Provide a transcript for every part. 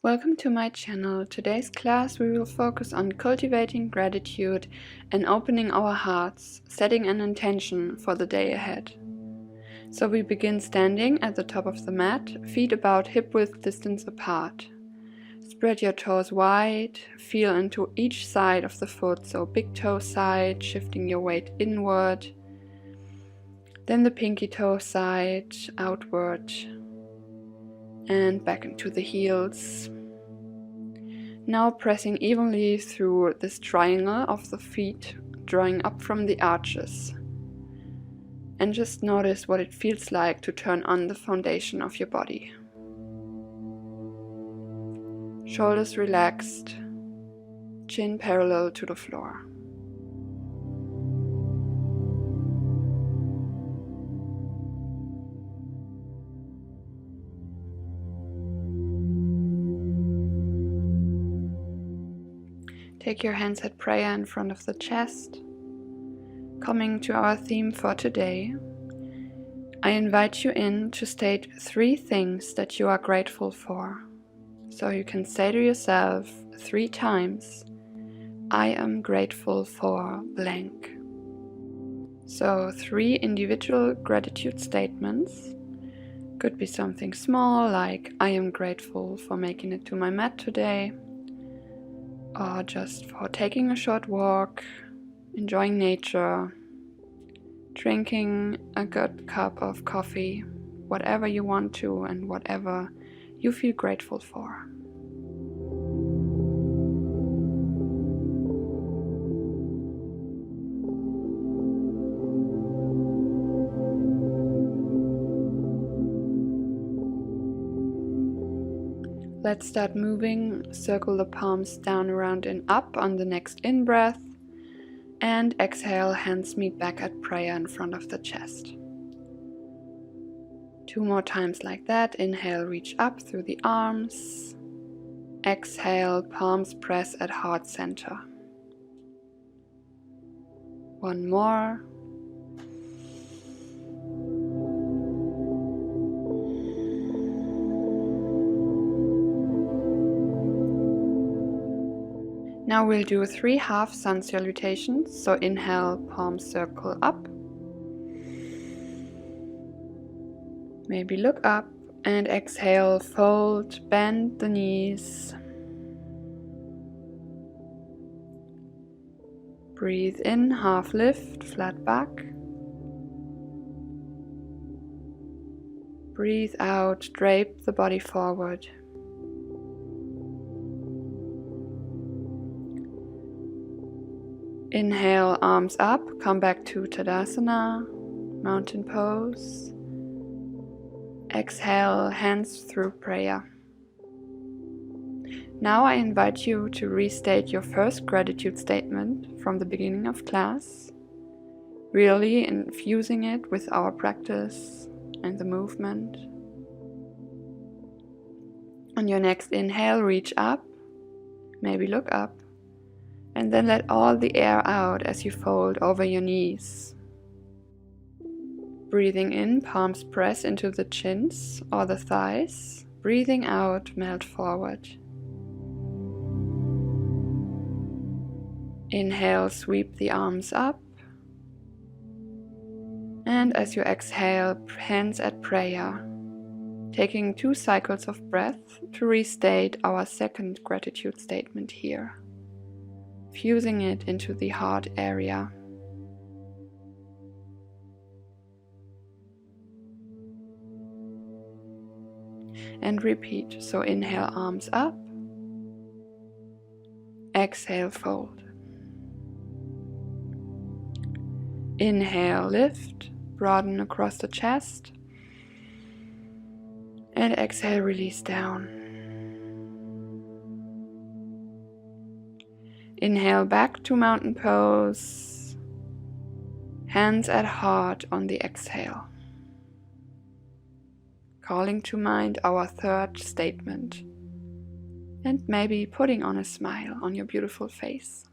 Welcome to my channel. Today's class we will focus on cultivating gratitude and opening our hearts, setting an intention for the day ahead. So we begin standing at the top of the mat, feet about hip-width distance apart. Spread your toes wide, feel into each side of the foot, so big toe side, shifting your weight inward, then the pinky toe side, outward, and back into the heels. Now pressing evenly through this triangle of the feet, drawing up from the arches. And just notice what it feels like to turn on the foundation of your body. Shoulders relaxed, chin parallel to the floor. Take your hands at prayer in front of the chest. Coming to our theme for today, I invite you in to state 3 things that you are grateful for. So you can say to yourself 3 times, I am grateful for blank. So 3 individual gratitude statements. Could be something small like I am grateful for making it to my mat today, or just for taking a short walk, enjoying nature, drinking a good cup of coffee, whatever you want to and whatever you feel grateful for. Let's start moving. Circle the palms down, around and up on the next in-breath. And exhale, hands meet back at prayer in front of the chest. 2 more times like that. Inhale, reach up through the arms. Exhale, palms press at heart center. 1 more. Now we'll do 3 half sun salutations. So inhale, palms circle up. Maybe look up, and exhale, fold, bend the knees. Breathe in, half lift, flat back. Breathe out, drape the body forward. Inhale, arms up, come back to Tadasana, mountain pose. Exhale, hands through prayer. Now I invite you to restate your first gratitude statement from the beginning of class, really infusing it with our practice and the movement. On your next inhale, reach up, maybe look up, and then let all the air out as you fold over your knees. Breathing in, palms press into the chins or the thighs. Breathing out, melt forward. Inhale, sweep the arms up. And as you exhale, hands at prayer. Taking 2 cycles of breath to restate our second gratitude statement here. Fusing it into the heart area. And repeat. So inhale, arms up. Exhale, fold. Inhale, lift, broaden across the chest. And exhale, release down. Inhale back to mountain pose. Hands at heart on the exhale. Calling to mind our third statement. And maybe putting on a smile on your beautiful face.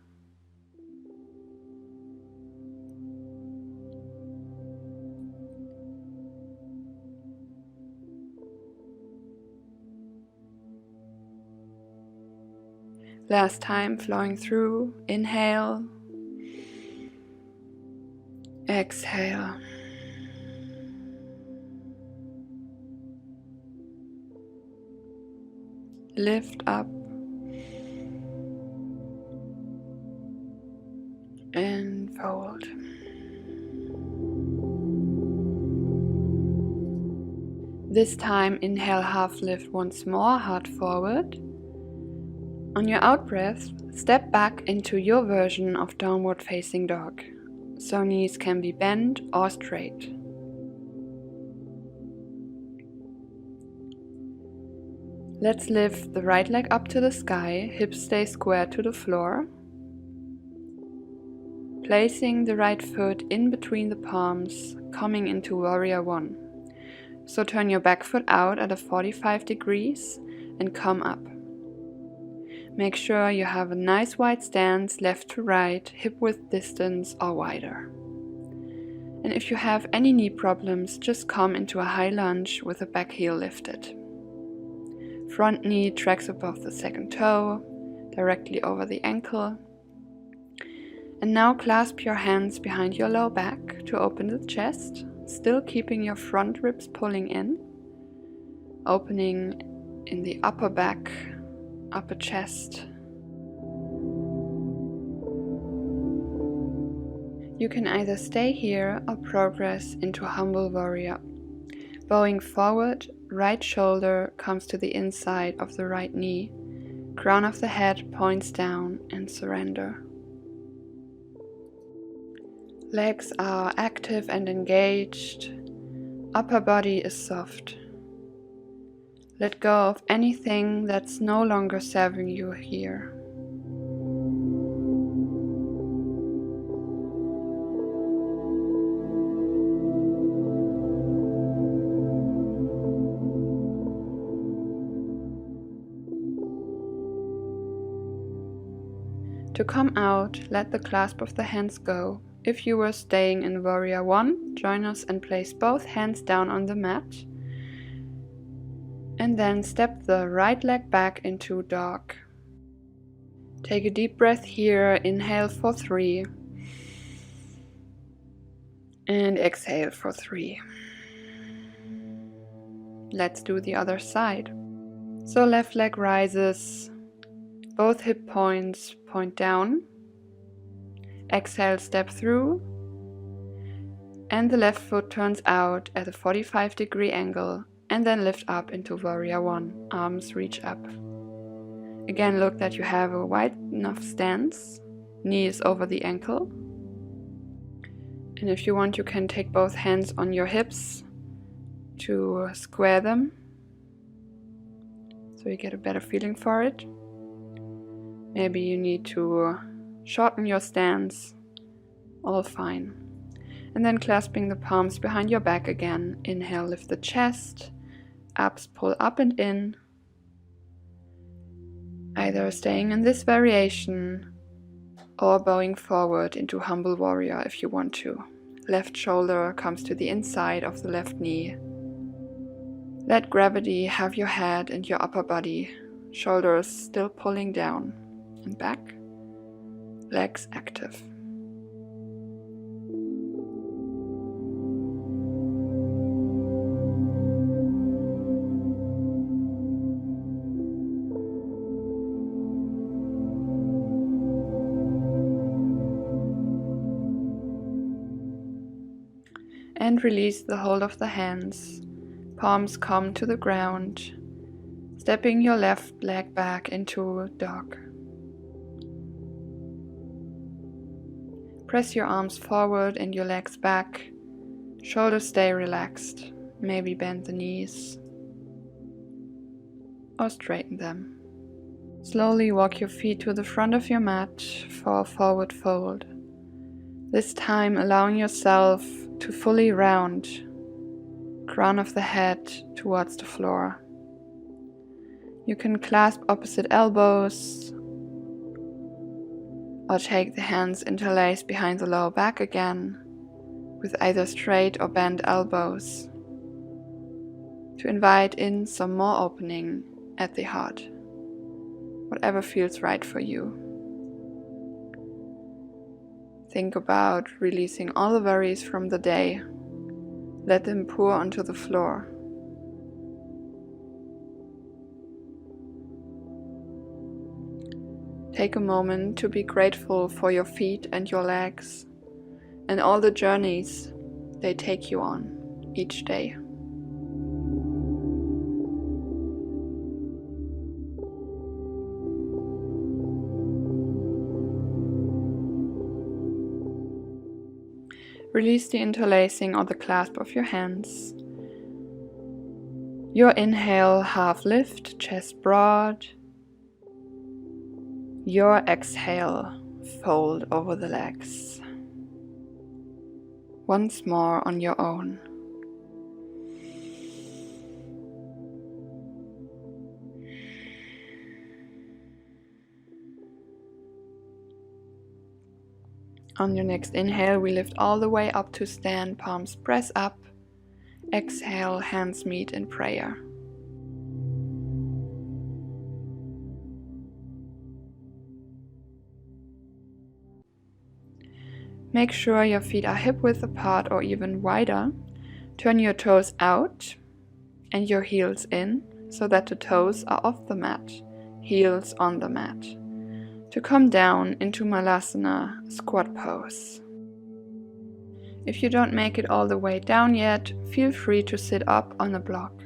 Last time, flowing through. Inhale. Exhale. Lift up. And fold. This time, inhale, half lift once more, heart forward. On your out breath, step back into your version of downward facing dog. So knees can be bent or straight. Let's lift the right leg up to the sky, hips stay square to the floor. Placing the right foot in between the palms, coming into Warrior One. So turn your back foot out at a 45 degrees and come up. Make sure you have a nice wide stance, left to right, hip width distance or wider. And if you have any knee problems, just come into a high lunge with the back heel lifted. Front knee tracks above the second toe, directly over the ankle. And now clasp your hands behind your low back to open the chest, still keeping your front ribs pulling in, opening in the upper back, upper chest. You can either stay here or progress into humble warrior. Bowing forward, right shoulder comes to the inside of the right knee, crown of the head points down and surrender. Legs are active and engaged, upper body is soft. Let go of anything that's no longer serving you here. To come out, let the clasp of the hands go. If you were staying in Warrior One, join us and place both hands down on the mat. And then step the right leg back into dog. Take a deep breath here, inhale for 3. And exhale for 3. Let's do the other side. So left leg rises, both hip points point down. Exhale, step through. And the left foot turns out at a 45 degree angle. And then lift up into Warrior One, arms reach up. Again, look that you have a wide enough stance, knees over the ankle. And if you want, you can take both hands on your hips to square them, so you get a better feeling for it. Maybe you need to shorten your stance, all fine. And then clasping the palms behind your back again, inhale, lift the chest. Abs pull up and in, either staying in this variation or bowing forward into humble warrior if you want to. Left shoulder comes to the inside of the left knee. Let gravity have your head and your upper body, shoulders still pulling down and back, legs active. And release the hold of the hands. Palms come to the ground, stepping your left leg back into dog. Press your arms forward and your legs back. Shoulders stay relaxed. Maybe bend the knees or straighten them. Slowly walk your feet to the front of your mat for a forward fold. This time allowing yourself to fully round, crown of the head towards the floor. You can clasp opposite elbows or take the hands interlaced behind the lower back again with either straight or bent elbows to invite in some more opening at the heart. whatever feels right for you. Think about releasing all the worries from the day. Let them pour onto the floor. Take a moment to be grateful for your feet and your legs and all the journeys they take you on each day. Release the interlacing or the clasp of your hands. Your inhale, half lift, chest broad. Your exhale, fold over the legs. Once more on your own. On your next inhale, we lift all the way up to stand, palms press up. Exhale, hands meet in prayer. Make sure your feet are hip-width apart or even wider. Turn your toes out and your heels in so that the toes are off the mat, heels on the mat. To come down into Malasana squat pose. If you don't make it all the way down yet, feel free to sit up on a block.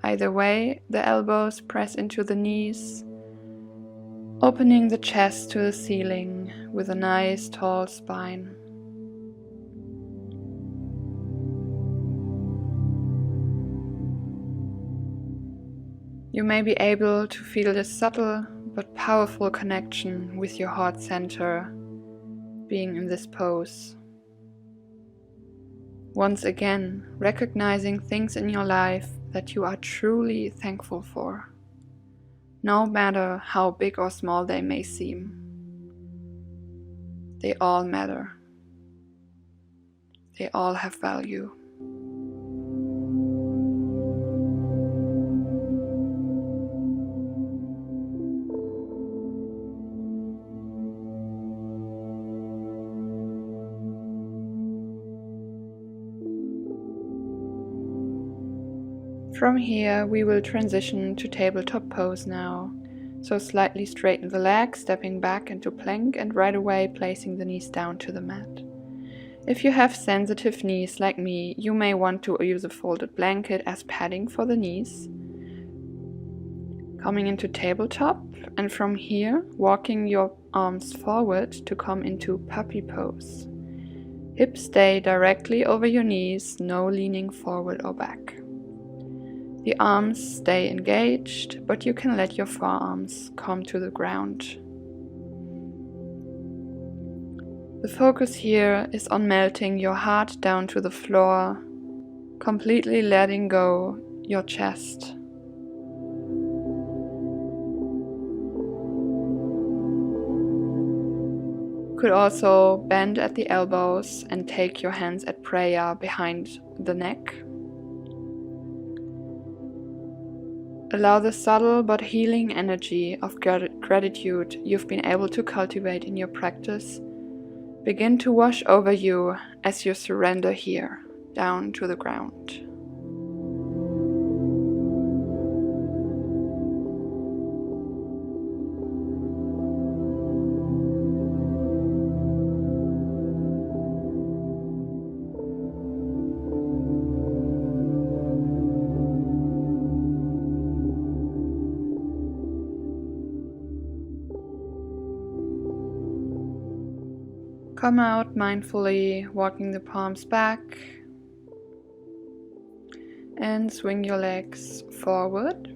Either way, the elbows press into the knees, opening the chest to the ceiling with a nice tall spine. You may be able to feel this subtle but powerful connection with your heart center being in this pose. Once again, recognizing things in your life that you are truly thankful for, no matter how big or small they may seem. They all matter. They all have value. From here, we will transition to tabletop pose now. So slightly straighten the legs, stepping back into plank and right away placing the knees down to the mat. If you have sensitive knees like me, you may want to use a folded blanket as padding for the knees. Coming into tabletop, and from here, walking your arms forward to come into puppy pose. Hips stay directly over your knees, no leaning forward or back. The arms stay engaged, but you can let your forearms come to the ground. The focus here is on melting your heart down to the floor, completely letting go your chest. Could also bend at the elbows and take your hands at prayer behind the neck. Allow the subtle but healing energy of gratitude you've been able to cultivate in your practice begin to wash over you as you surrender here, down to the ground. Come out mindfully, walking the palms back and swing your legs forward.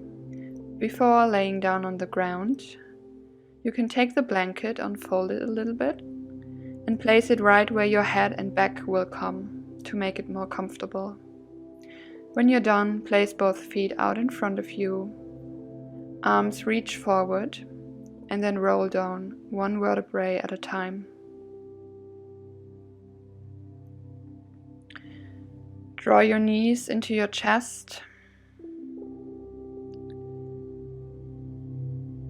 Before laying down on the ground, you can take the blanket, unfold it a little bit and place it right where your head and back will come to make it more comfortable. When you're done, place both feet out in front of you, arms reach forward and then roll down one vertebrae at a time. Draw your knees into your chest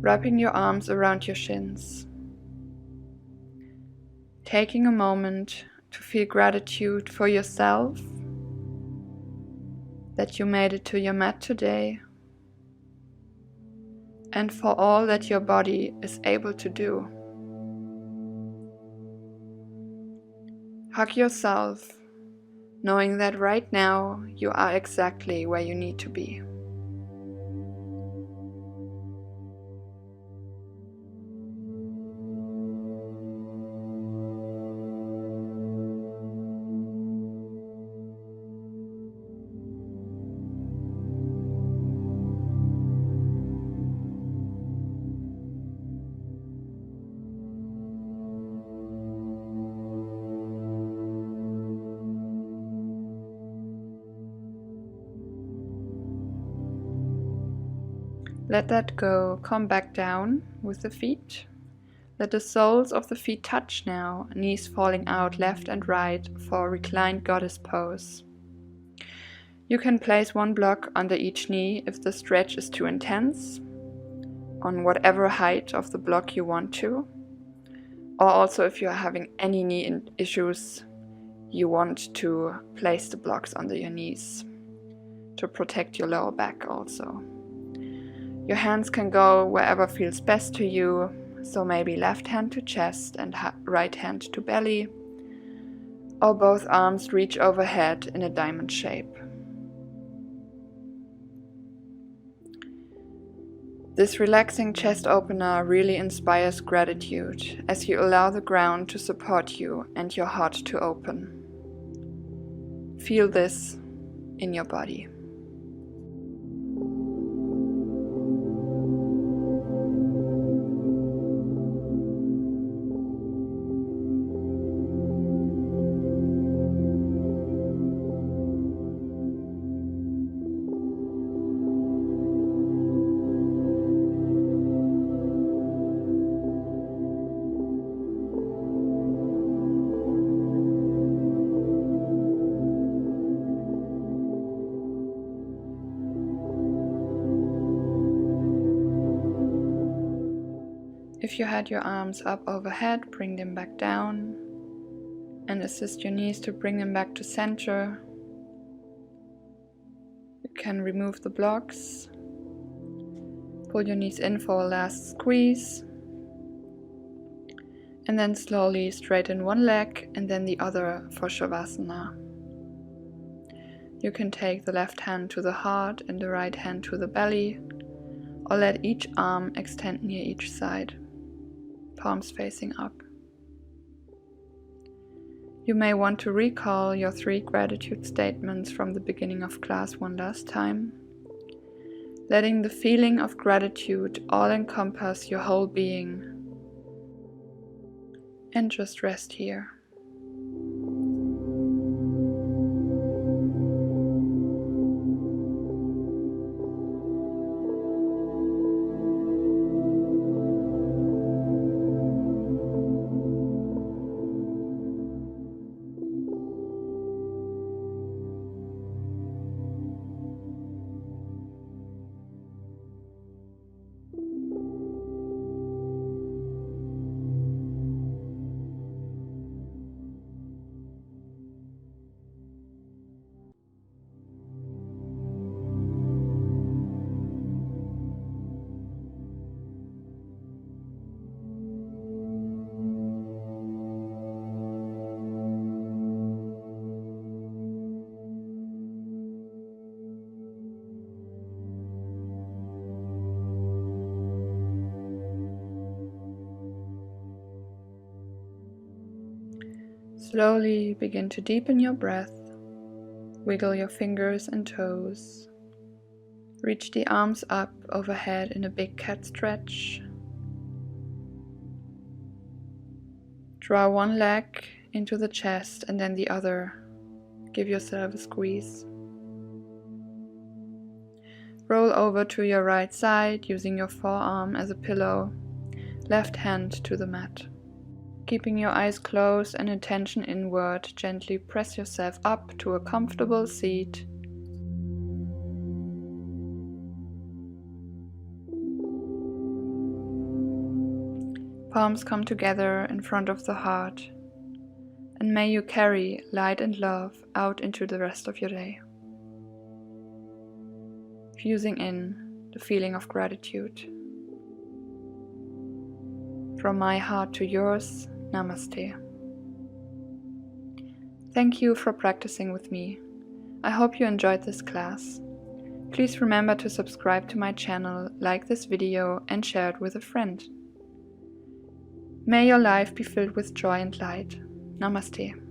wrapping your arms around your shins. Taking a moment to feel gratitude for yourself, that you made it to your mat today, and for all that your body is able to do. Hug yourself, knowing that right now you are exactly where you need to be. Let that go, come back down with the feet. Let the soles of the feet touch now, knees falling out left and right for reclined goddess pose. You can place one block under each knee if the stretch is too intense, on whatever height of the block you want to, or also if you are having any knee issues, you want to place the blocks under your knees to protect your lower back also. Your hands can go wherever feels best to you, so maybe left hand to chest and right hand to belly, or both arms reach overhead in a diamond shape. This relaxing chest opener really inspires gratitude as you allow the ground to support you and your heart to open. Feel this in your body. If you had your arms up overhead, bring them back down and assist your knees to bring them back to center. You can remove the blocks, pull your knees in for a last squeeze, and then slowly straighten one leg and then the other for Shavasana. You can take the left hand to the heart and the right hand to the belly, or let each arm extend near each side, palms facing up. You may want to recall your 3 gratitude statements from the beginning of class one last time, letting the feeling of gratitude all encompass your whole being, and just rest here. Slowly begin to deepen your breath. Wiggle your fingers and toes. Reach the arms up overhead in a big cat stretch. Draw one leg into the chest and then the other. Give yourself a squeeze. Roll over to your right side using your forearm as a pillow, left hand to the mat. Keeping your eyes closed and attention inward, gently press yourself up to a comfortable seat. palms come together in front of the heart, and may you carry light and love out into the rest of your day. Fusing in the feeling of gratitude. From my heart to yours, Namaste. Thank you for practicing with me. I hope you enjoyed this class. Please remember to subscribe to my channel, like this video, and share it with a friend. May your life be filled with joy and light. Namaste.